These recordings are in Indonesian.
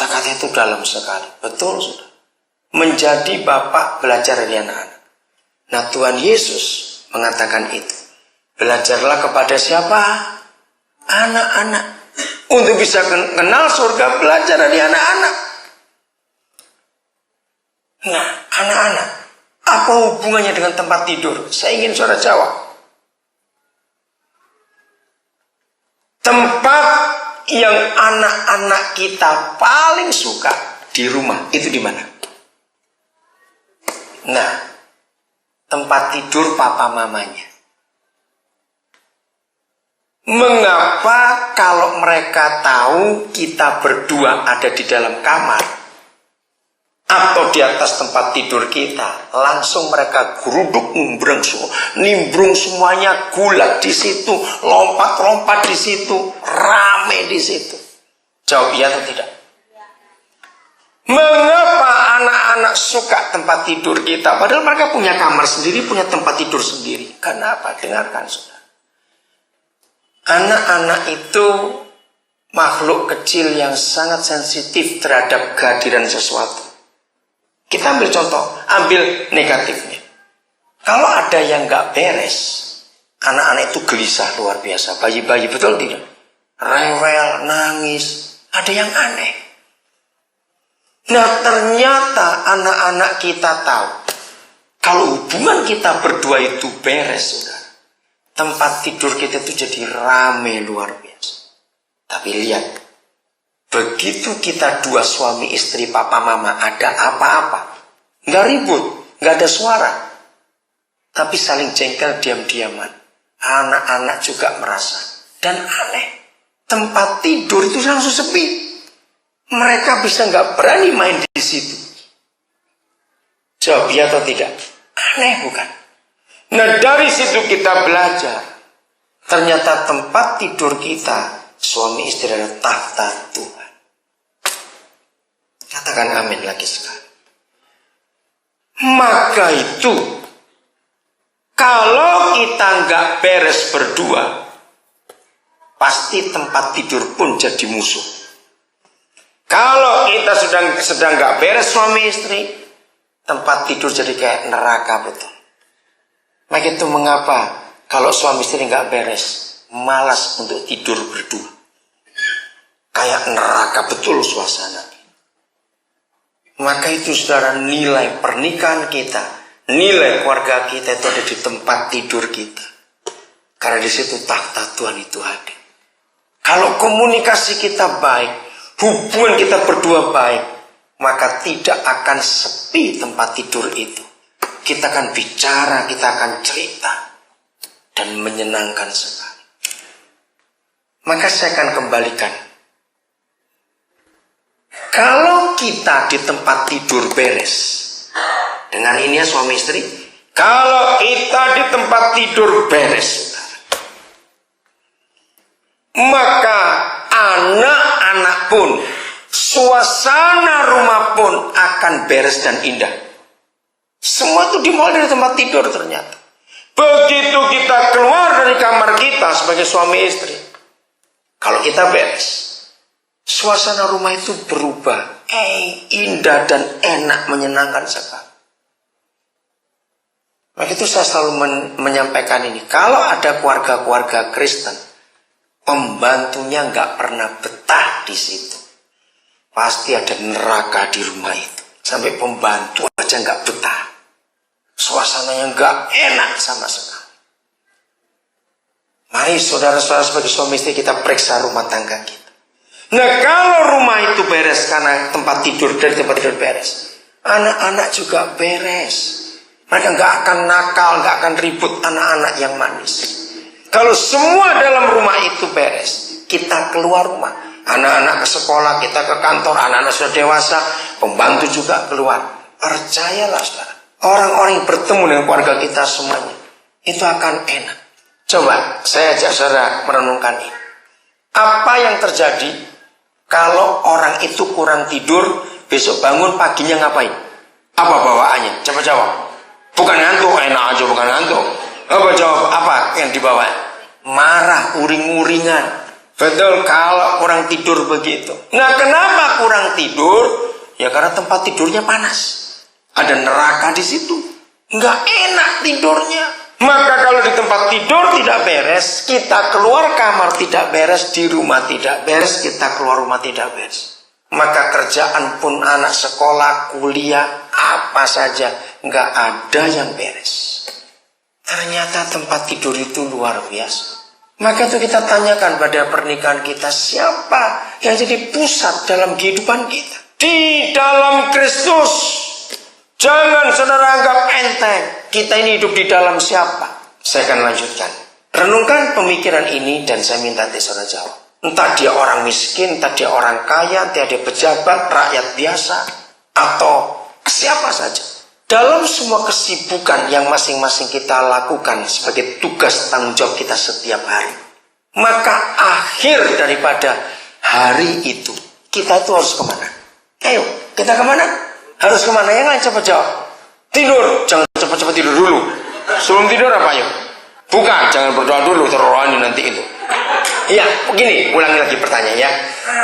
Kata-kata itu dalam sekali. Betul, sudah. Menjadi bapak belajar dari anak-anak. Nah, Tuhan Yesus mengatakan itu. Belajarlah kepada siapa? Anak-anak. Untuk bisa kenal surga, belajar dari anak-anak. Nah, anak-anak, apa hubungannya dengan tempat tidur? Saya ingin saudara jawab. Tempat yang anak-anak kita paling suka di rumah, itu di mana? Nah, tempat tidur papa mamanya. Mengapa kalau mereka tahu kita berdua ada di dalam kamar atau di atas tempat tidur kita, langsung mereka geruduk nimbrung semuanya, gulat di situ, lompat-lompat di situ, rame di situ? Jawab iya atau tidak? Mengapa anak-anak suka tempat tidur kita? Padahal mereka punya kamar sendiri, punya tempat tidur sendiri. Karena apa? Dengarkan, saudara. Anak-anak itu makhluk kecil yang sangat sensitif terhadap kehadiran sesuatu. Kita ambil contoh, ambil negatifnya. Kalau ada yang gak beres, anak-anak itu gelisah luar biasa. Bayi-bayi, betul tidak? Rewel, nangis, ada yang aneh. Nah, ternyata anak-anak kita tahu kalau hubungan kita berdua itu beres, saudara, tempat tidur kita itu jadi rame luar biasa. Tapi lihat, begitu kita dua suami istri papa mama ada apa-apa, nggak ribut, nggak ada suara, tapi saling jengkel diam-diaman. Anak-anak juga merasa dan aneh, tempat tidur itu langsung sepi. Mereka bisa nggak berani main di situ. Jawab ya atau tidak? Aneh bukan? Nah, dari situ kita belajar. Ternyata tempat tidur kita, suami istri, adalah tahta Tuhan. Katakan amin lagi sekali. Maka itu, kalau kita nggak beres berdua, pasti tempat tidur pun jadi musuh. Kalau kita sedang nggak beres suami istri, tempat tidur jadi kayak neraka, betul. Maka itu mengapa kalau suami istri nggak beres, malas untuk tidur berdua. Kayak neraka betul suasana. Maka itu saudara, nilai pernikahan kita, nilai keluarga kita itu ada di tempat tidur kita. Karena di situ tahta Tuhan itu hadir. Kalau komunikasi kita baik, hubungan kita berdua baik, maka tidak akan sepi tempat tidur itu. Kita akan bicara, kita akan cerita, dan menyenangkan sekali. Maka saya akan kembalikan. Kalau kita di tempat tidur beres, dengar ini ya suami istri, kalau kita di tempat tidur beres, maka anak-anak pun, suasana rumah pun akan beres dan indah. Semua itu dimulai dari tempat tidur ternyata. Begitu kita keluar dari kamar kita sebagai suami istri, kalau kita beres, suasana rumah itu berubah, indah dan enak, menyenangkan sekali. Maka itu saya selalu menyampaikan ini. Kalau ada keluarga-keluarga Kristen, pembantunya nggak pernah betah di situ, pasti ada neraka di rumah itu. Sampai pembantu aja nggak betah, suasananya nggak enak sama sekali. Mari saudara-saudara sebagai suami istri kita periksa rumah tangga kita. Nah, kalau rumah itu beres karena tempat tidur, dari tempat tidur beres, anak-anak juga beres. Mereka nggak akan nakal, nggak akan ribut, anak-anak yang manis. Kalau semua dalam rumah itu beres, kita keluar rumah, anak-anak ke sekolah, kita ke kantor, anak-anak sudah dewasa, pembantu juga keluar. Percayalah saudara, orang-orang yang bertemu dengan keluarga kita semuanya, itu akan enak. Coba saya ajak saudara merenungkan ini. Apa yang terjadi kalau orang itu kurang tidur, besok bangun paginya ngapain? Apa bawaannya? Coba jawab. Bukan ngantuk, enak aja bukan ngantuk. Apa jawab? Apa yang dibawa? Marah, uring-uringan. Betul, kalau kurang tidur begitu. Nah, kenapa kurang tidur? Ya karena tempat tidurnya panas. Ada neraka di situ. Nggak enak tidurnya. Maka kalau di tempat tidur tidak beres, kita keluar kamar tidak beres, di rumah tidak beres, kita keluar rumah tidak beres. Maka kerjaan pun anak sekolah, kuliah, apa saja, nggak ada yang beres. Ternyata tempat tidur itu luar biasa. Maka itu kita tanyakan pada pernikahan kita, siapa yang jadi pusat dalam kehidupan kita? Di dalam Kristus. Jangan saudara anggap enteng. Kita ini hidup di dalam siapa? Saya akan lanjutkan. Renungkan pemikiran ini dan saya minta saudara jawab. Entah dia orang miskin, entah dia orang kaya, entah dia pejabat, rakyat biasa, atau siapa saja. Dalam semua kesibukan yang masing-masing kita lakukan sebagai tugas tanggung jawab kita setiap hari, maka akhir daripada hari itu, kita itu harus kemana? Ayo, kita kemana? Harus kemana? Yang lain cepat jawab. Tidur. Jangan cepat-cepat tidur dulu. Sebelum tidur apa yuk? Bukan, jangan berdoa dulu, terrohani nanti itu. Iya, begini, ulangi lagi pertanyaan ya.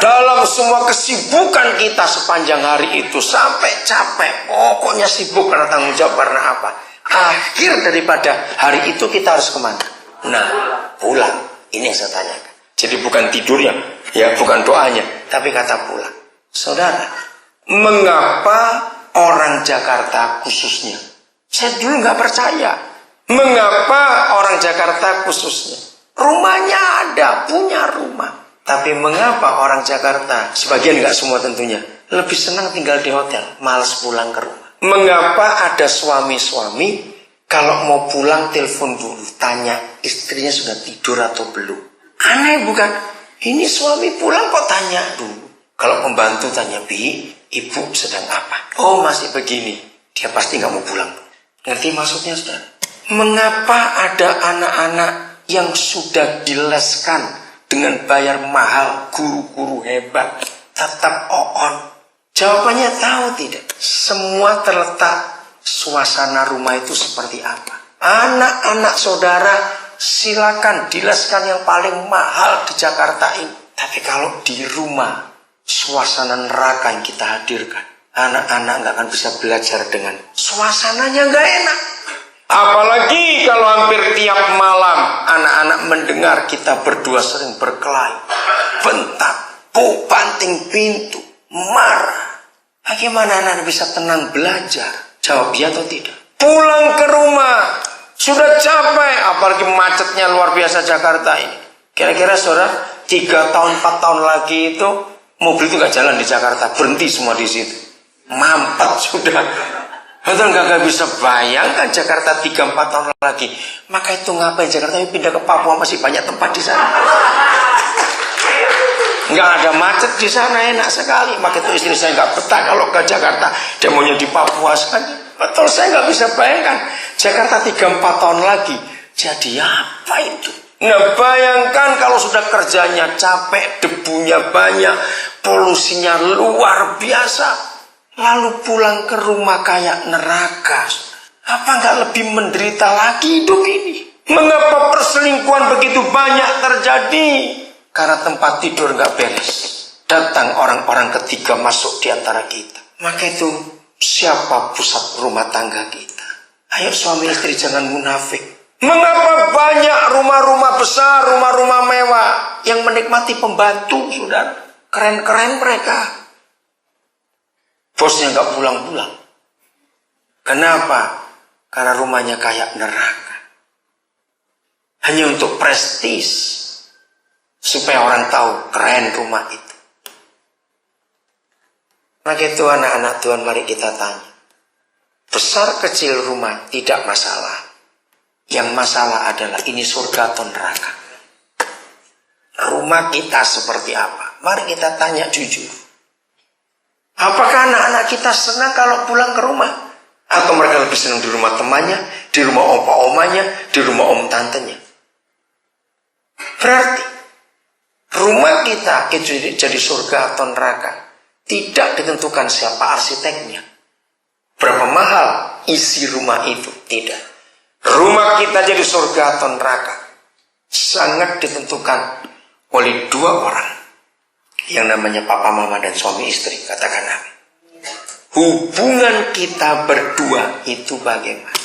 Dalam semua kesibukan kita sepanjang hari itu sampai capek, pokoknya sibuk karena tanggung jawab karena apa? Akhir daripada hari itu kita harus kemana? Nah, pulang. Ini yang saya tanyakan. Jadi bukan tidurnya, ya bukan doanya, tapi kata pulang. Saudara, mengapa orang Jakarta khususnya? Saya dulu nggak percaya. Mengapa orang Jakarta khususnya? Rumahnya ada, punya rumah. Tapi mengapa orang Jakarta, sebagian nggak semua tentunya, lebih senang tinggal di hotel, malas pulang ke rumah? Mengapa ada suami-suami kalau mau pulang telepon dulu, tanya istrinya sudah tidur atau belum? Aneh bukan? Ini suami pulang kok tanya dulu. Kalau pembantu tanya, Bi, ibu sedang apa? Oh, masih begini. Dia pasti nggak mau pulang. Ngerti maksudnya, saudara? Mengapa ada anak-anak yang sudah dileskan dengan bayar mahal, guru-guru hebat, tetap on? Jawabannya tahu tidak? Semua terletak suasana rumah itu seperti apa. Anak-anak saudara silakan dileskan yang paling mahal di Jakarta ini. Tapi kalau di rumah, suasana neraka yang kita hadirkan, anak-anak nggak akan bisa belajar dengan suasananya nggak enak. Apalagi kalau hampir tiap malam anak-anak mendengar kita berdua sering berkelahi, bentak, banting pintu, marah. Bagaimana anak bisa tenang belajar? Jawab ya atau tidak? Pulang ke rumah sudah capek, apalagi macetnya luar biasa Jakarta ini. Kira-kira saudara 3 tahun 4 tahun lagi itu mobil itu gak jalan di Jakarta, berhenti semua di situ. Mampet sudah. Betul gak bisa bayangkan Jakarta 3-4 tahun lagi. Maka itu ngapain Jakarta pindah ke Papua, masih banyak tempat di sana. Nggak ada macet di sana, enak sekali. Maka itu istri saya nggak betah kalau ke Jakarta, dia maunya di Papua saja. Betul, saya nggak bisa bayangkan Jakarta 3-4 tahun lagi jadi apa itu. Nah, bayangkan kalau sudah kerjanya capek, debunya banyak, polusinya luar biasa, lalu pulang ke rumah kayak neraka. Apa nggak lebih menderita lagi hidup ini? Mengapa perselingkuhan begitu banyak terjadi? Karena tempat tidur nggak beres. Datang orang-orang ketiga masuk di antara kita. Maka itu siapa pusat rumah tangga kita? Ayo suami istri jangan munafik. Mengapa banyak rumah-rumah besar, rumah-rumah mewah yang menikmati pembantu, saudara? Keren-keren mereka. Bosnya nggak pulang-pulang. Kenapa? Karena rumahnya kayak neraka. Hanya untuk prestis. Supaya orang tahu keren rumah itu. Maka itu anak-anak Tuhan, mari kita tanya. Besar kecil rumah tidak masalah. Yang masalah adalah ini surga atau neraka. Rumah kita seperti apa? Mari kita tanya jujur. Apakah anak-anak kita senang kalau pulang ke rumah? Atau mereka lebih senang di rumah temannya, di rumah opa-omanya, di rumah om tantenya? Berarti rumah kita itu jadi surga atau neraka tidak ditentukan siapa arsiteknya, berapa mahal isi rumah itu, tidak. Rumah kita jadi surga atau neraka sangat ditentukan oleh dua orang yang namanya papa mama dan suami istri, katakan amin. Hubungan kita berdua itu bagaimana?